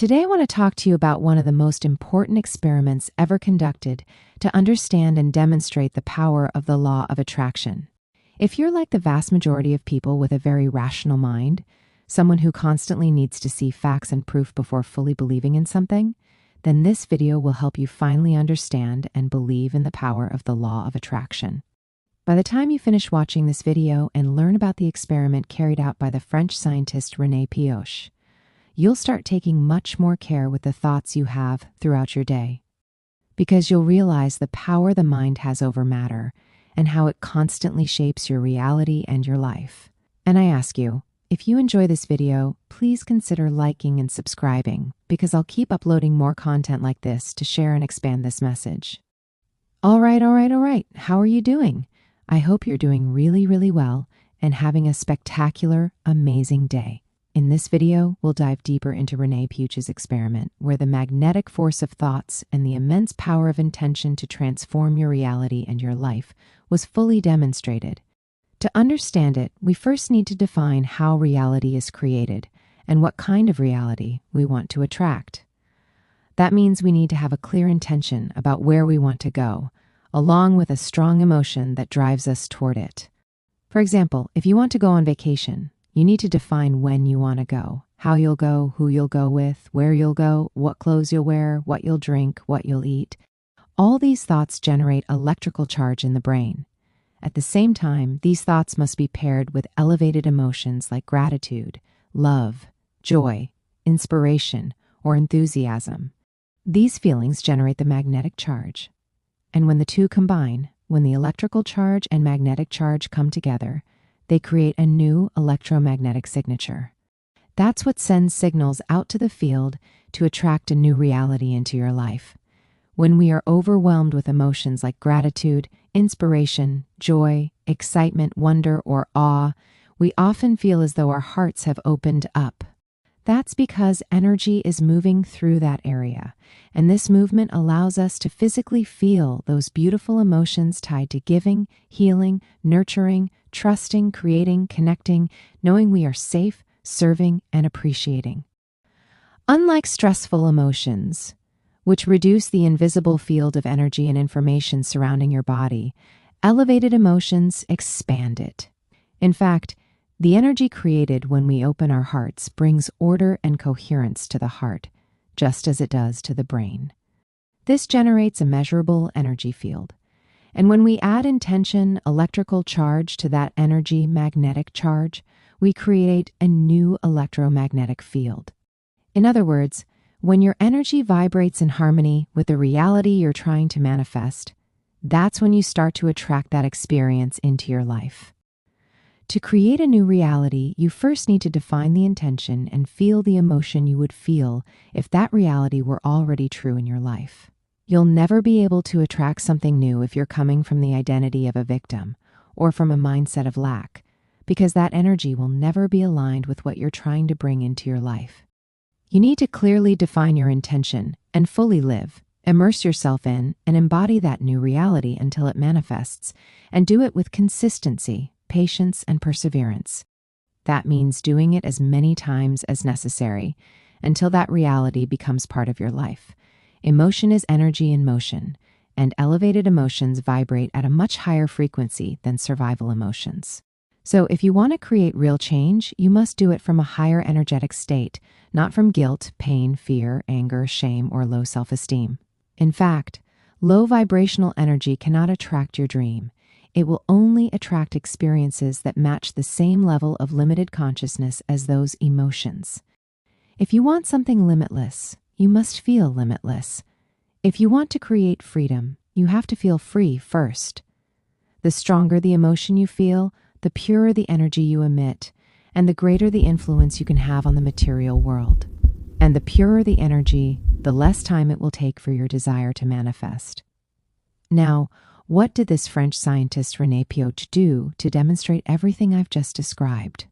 Today, I want to talk to you about one of the most important experiments ever conducted to understand and demonstrate the power of the law of attraction. If you're like the vast majority of people with a very rational mind, someone who constantly needs to see facts and proof before fully believing in something, then this video will help you finally understand and believe in the power of the law of attraction. By the time you finish watching this video and learn about the experiment carried out by the French scientist Renee Peoc'h, you'll start taking much more care with the thoughts you have throughout your day, because you'll realize the power the mind has over matter and how it constantly shapes your reality and your life. And I ask you, if you enjoy this video, please consider liking and subscribing, because I'll keep uploading more content like this to share and expand this message. All right. How are you doing? I hope you're doing really well and having a spectacular, amazing day. In this video, we'll dive deeper into Renee Peoc'h's experiment, where the magnetic force of thoughts and the immense power of intention to transform your reality and your life was fully demonstrated. To understand it, we first need to define how reality is created and what kind of reality we want to attract. That means we need to have a clear intention about where we want to go, along with a strong emotion that drives us toward it. For example, if you want to go on vacation, you need to define when you want to go, how you'll go, who you'll go with, where you'll go, what clothes you'll wear, what you'll drink, what you'll eat. All these thoughts generate electrical charge in the brain. At the same time, these thoughts must be paired with elevated emotions like gratitude, love, joy, inspiration, or enthusiasm. These feelings generate the magnetic charge. And when the two combine, when the electrical charge and magnetic charge come together, they create a new electromagnetic signature. That's what sends signals out to the field to attract a new reality into your life. When we are overwhelmed with emotions like gratitude, inspiration, joy, excitement, wonder, or awe, we often feel as though our hearts have opened up. That's because energy is moving through that area, and this movement allows us to physically feel those beautiful emotions tied to giving, healing, nurturing, trusting, creating, connecting, knowing we are safe, serving, and appreciating. Unlike stressful emotions, which reduce the invisible field of energy and information surrounding your body, elevated emotions expand it. In fact, the energy created when we open our hearts brings order and coherence to the heart, just as it does to the brain. This generates a measurable energy field. And when we add intention, electrical charge to that energy, magnetic charge, we create a new electromagnetic field. In other words, when your energy vibrates in harmony with the reality you're trying to manifest, that's when you start to attract that experience into your life. To create a new reality, you first need to define the intention and feel the emotion you would feel if that reality were already true in your life. You'll never be able to attract something new if you're coming from the identity of a victim or from a mindset of lack, because that energy will never be aligned with what you're trying to bring into your life. You need to clearly define your intention and fully live, immerse yourself in, and embody that new reality until it manifests, and do it with consistency, patience, and perseverance. That means doing it as many times as necessary until that reality becomes part of your life. Emotion is energy in motion, and elevated emotions vibrate at a much higher frequency than survival emotions. So if you want to create real change, you must do it from a higher energetic state, not from guilt, pain, fear, anger, shame, or low self-esteem. In fact, low vibrational energy cannot attract your dream. It will only attract experiences that match the same level of limited consciousness as those emotions. If you want something limitless, you must feel limitless. If you want to create freedom, you have to feel free first. The stronger the emotion you feel, the purer the energy you emit, and the greater the influence you can have on the material world. And the purer the energy, the less time it will take for your desire to manifest. Now, what did this French scientist Renee Peoc'h do to demonstrate everything I've just described?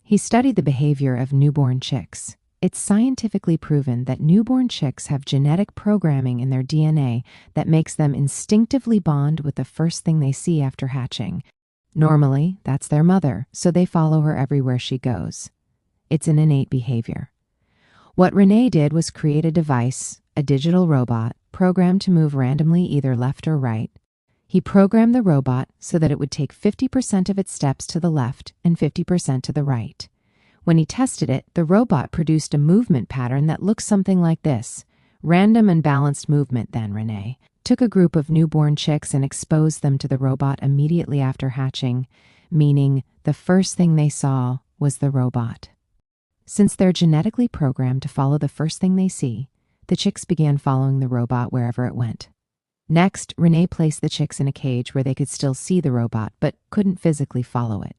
He studied the behavior of newborn chicks. It's scientifically proven that newborn chicks have genetic programming in their DNA that makes them instinctively bond with the first thing they see after hatching. Normally, that's their mother, so they follow her everywhere she goes. It's an innate behavior. What Renee did was create a device, a digital robot, programmed to move randomly either left or right. He programmed the robot so that it would take 50% of its steps to the left and 50% to the right. When he tested it, the robot produced a movement pattern that looks something like this. Random and balanced movement, then Renee took a group of newborn chicks and exposed them to the robot immediately after hatching, meaning the first thing they saw was the robot. Since they're genetically programmed to follow the first thing they see, the chicks began following the robot wherever it went. Next, Renee placed the chicks in a cage where they could still see the robot but couldn't physically follow it.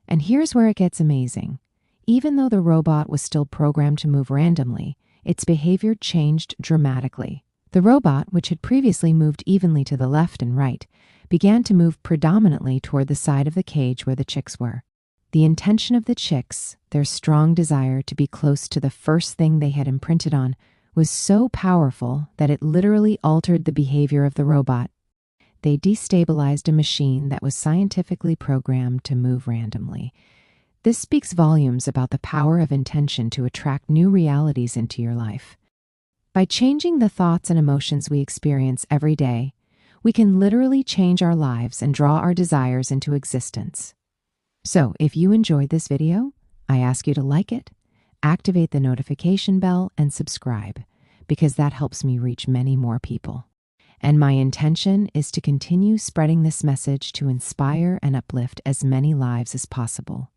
And here's where it gets amazing. Even though the robot was still programmed to move randomly, its behavior changed dramatically. The robot, which had previously moved evenly to the left and right, began to move predominantly toward the side of the cage where the chicks were. The intention of the chicks, their strong desire to be close to the first thing they had imprinted on, was so powerful that it literally altered the behavior of the robot. They destabilized a machine that was scientifically programmed to move randomly. This speaks volumes about the power of intention to attract new realities into your life. By changing the thoughts and emotions we experience every day, we can literally change our lives and draw our desires into existence. So, if you enjoyed this video, I ask you to like it, activate the notification bell, and subscribe, because that helps me reach many more people. And my intention is to continue spreading this message to inspire and uplift as many lives as possible.